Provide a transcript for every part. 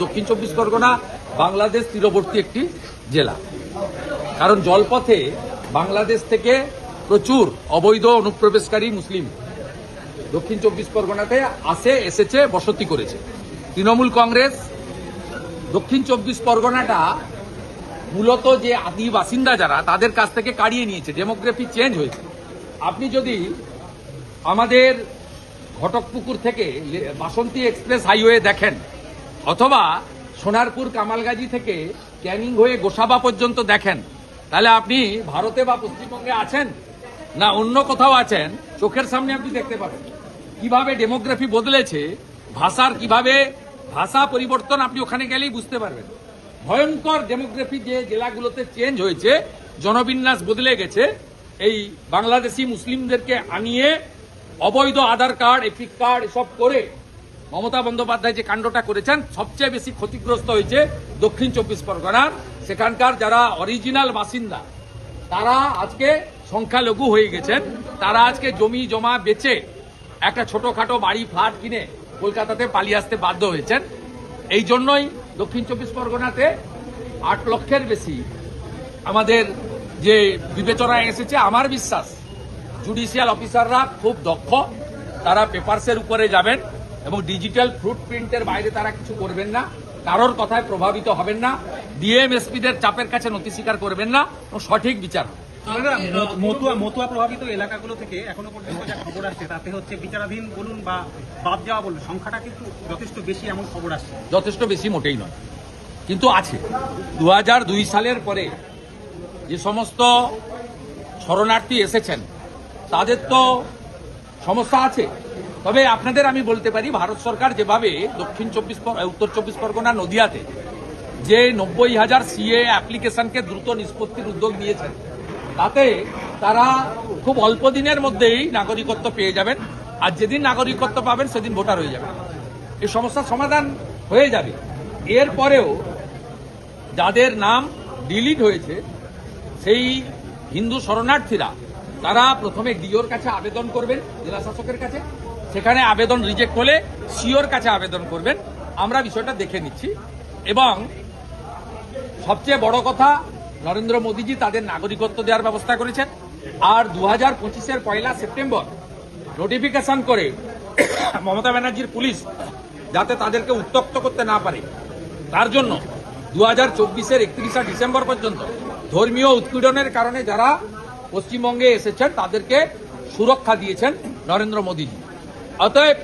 দক্ষিণ চব্বিশ পরগনা বাংলাদেশ তীরবর্তী একটি জেলা, কারণ জলপথে বাংলাদেশ থেকে প্রচুর অবৈধ অনুপ্রবেশকারী মুসলিম দক্ষিণ চব্বিশ পরগনাতে এসেছে, বসতি করেছে। তৃণমূল কংগ্রেস দক্ষিণ চব্বিশ পরগনাটা মূলত যে আদি বাসিন্দা যারা তাদের কাছ থেকে কাড়িয়ে নিয়েছে, ডেমোগ্রাফি চেঞ্জ হয়েছে। আপনি যদি আমাদের ঘটকপুকুর থেকে বাসন্তী এক্সপ্রেস হাইওয়ে দেখেন, অথবা সোনারপুর কামালগাজী থেকে ক্যানিং হয়ে গোসাবা পর্যন্ত দেখেন, তাহলে আপনি ভারতে বা পশ্চিমবঙ্গে আছেন না অন্য কোথাও আছেন, চোখের সামনে আপনি দেখতে পাবেন কিভাবে ডেমোগ্রাফি বদলেছে, ভাষার কিভাবে ভাষা পরিবর্তন আপনি ওখানে গেলেই বুঝতে পারবেন। ভয়ঙ্কর ডেমোগ্রাফি যে জেলাগুলোতে চেঞ্জ হয়েছে, জনবিন্যাস বদলে গেছে। এই বাংলাদেশি মুসলিমদেরকে আনিয়ে অবৈধ আধার কার্ড, এপিক কার্ড এসব করে মমতা বন্দ্যোপাধ্যায় যে কাণ্ডটা করেছেন, সবচেয়ে বেশি ক্ষতিগ্রস্ত হয়েছে দক্ষিণ চব্বিশ পরগনার। সেখানকার যারা অরিজিনাল বাসিন্দা তারা আজকে সংখ্যালঘু হয়ে গেছেন। তারা আজকে জমি জমা বেচে একটা ছোটখাটো বাড়ি ফ্ল্যাট কিনে কলকাতাতে পালিয়ে আসতে বাধ্য হয়েছেন। এই জন্যই দক্ষিণ চব্বিশ পরগনাতে 8 লক্ষের বেশি আমাদের যে বিবেচনায় এসেছে। আমার বিশ্বাস জুডিশিয়াল অফিসাররা খুব দক্ষ, তারা পেপারসের উপরে যাবেন এবং ডিজিটাল ফুটপ্রিন্টের বাইরে তারা কিছু করবেন না, কারোর কথায় প্রভাবিত হবেন না, ডিএম এসপিদের চাপের কাছে নথি স্বীকার করবেন না, সঠিক বিচার। মতুয়া প্রভাবিত এলাকাগুলো থেকে এখনো পর্যন্ত যা খবর আসছে তাতে হচ্ছে বিচারাধীন বলুন বা বাদ যাওয়া বলুন, সংখ্যাটা কিন্তু যথেষ্ট বেশি, এমন খবর আসছে। যথেষ্ট বেশি মোটেই নয়, কিন্তু আছে। 2002 সালের পরে যে সমস্ত শরণার্থী এসেছেন তাদের তো সমস্যা আছে। তবে আপনাদের আমি বলতে পারি, ভারত সরকার যেভাবে উত্তর চব্বিশ পরগনা নদিয়াতে যে 90,000 সিএ অ্যাপ্লিকেশনকে দ্রুত নিষ্পত্তির উদ্যোগ নিয়েছেন, তাতে তারা খুব অল্প দিনের মধ্যেই নাগরিকত্ব পেয়ে যাবেন। আর যেদিন নাগরিকত্ব পাবেন সেদিন ভোটার হয়ে যাবেন। এই সমস্যার সমাধান হয়ে যাবে। এরপরেও যাদের নাম ডিলিট হয়েছে সেই হিন্দু শরণার্থীরা তারা প্রথমে ডিওর কাছে আবেদন করবেন, জেলা শাসকের কাছে। সেখানে আবেদন রিজেক্ট হলে সিওর কাছে আবেদন করবেন। আমরা বিষয়টা দেখে নিচ্ছি। এবং সবচেয়ে বড় কথা, নরেন্দ্র মোদীজি তাদের নাগরিকত্ব দেওয়ার ব্যবস্থা করেছেন। আর 2025-এর 1 সেপ্টেম্বর নোটিফিকেশন করে মমতা ব্যানার্জির পুলিশ যাতে তাদেরকে উত্ত্যক্ত করতে না পারে, তার জন্য 2024-এর 31 ডিসেম্বর পর্যন্ত ধর্মীয় উৎপীড়নের কারণে যারা পশ্চিমবঙ্গে এসেছেন তাদেরকে সুরক্ষা দিয়েছেন নরেন্দ্র মোদীজি। অতএব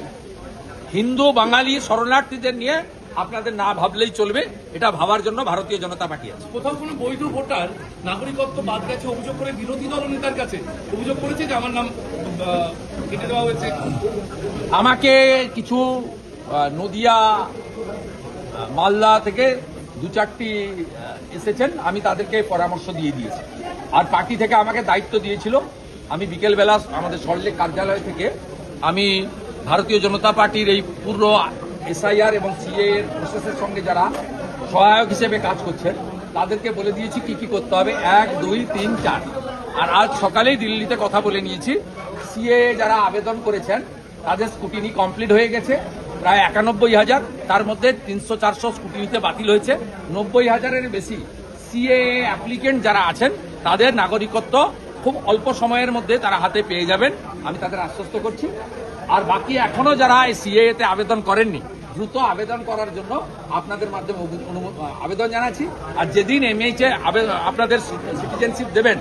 হিন্দু বাঙালি শরণার্থীদের নিয়ে আপনাদের না ভাবলেই চলবে, এটা ভাবার জন্য ভারতীয় জনতা পার্টি আছে। কোথাও কোনো বৈধ ভোটার নাগরিকত্ব বাদ গেছে অভিযোগ করে বিরোধী দলনেতার কাছে অভিযোগ করেছে যে আমার নাম কেটে দেওয়া হয়েছে। আমাকে কিছু নদিয়া, মালদা থেকে 2-4টি এসেছেন, আমি তাদেরকে পরামর্শ দিয়ে দিয়েছি। আর পার্টি থেকে আমাকে দায়িত্ব দিয়েছিল, আমি বিকেলবেলা আমাদের সল্টলেক কার্যালয় থেকে আমি ভারতীয় জনতা পার্টির এই পুরো এসআইআর এবং সিএ এর প্রসেসের সঙ্গে যারা সহায়ক হিসেবে কাজ করছেন তাদেরকে বলে দিয়েছি কি কি করতে হবে, 1, 2, 3, 4। আর আজ সকালেই দিল্লিতে কথা বলে নিয়েছি। সিএ যারা আবেদন করেছেন তাদের স্কুটিনি কমপ্লিট হয়ে গেছে, প্রায় 91,000। তার মধ্যে 300-400 স্কুটিনিতে বাতিল হয়েছে। 90,000-এর বেশি সিএ অ্যাপ্লিকেন্ট যারা আছেন তাদের নাগরিকত্ব খুব অল্প সময়ের মধ্যে তারা হাতে পেয়ে যাবেন, আমি তাদের আশ্বস্ত করছি। আর বাকি এখনো যারা এই সিএতে আবেদন করেননি, দ্রুত আবেদন করার জন্য আপনাদের মাধ্যমে আবেদন জানাচ্ছি। আর যেদিন এমএইচে আপনাদের সিটিজেনশিপ দেবেন,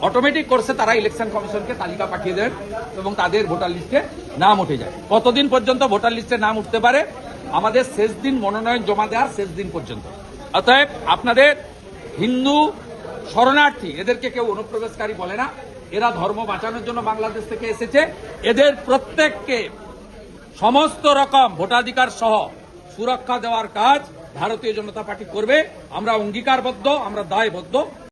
অটোমেটিক কোর্সে তারা ইলেকশন কমিশনকে তালিকা পাঠিয়ে দেন এবং তাদের ভোটার লিস্টে নাম উঠে যায়। কতদিন পর্যন্ত ভোটার লিস্টে নাম উঠতে পারে? আমাদের শেষ দিন, মনোনয়ন জমা দেওয়ার শেষ দিন পর্যন্ত। অতএব আপনাদের হিন্দু শরণার্থী, এদেরকে কেউ অনুপ্রবেশকারী বলে না। এরা ধর্ম বাঁচানোর জন্য বাংলাদেশ থেকে এসেছে। এদের প্রত্যেককে সমস্ত রকম ভোটাধিকার সহ সুরক্ষা দেওয়ার কাজ ভারতীয় জনতা পার্টি করবে। আমরা অঙ্গীকারবদ্ধ, আমরা দায়বদ্ধ।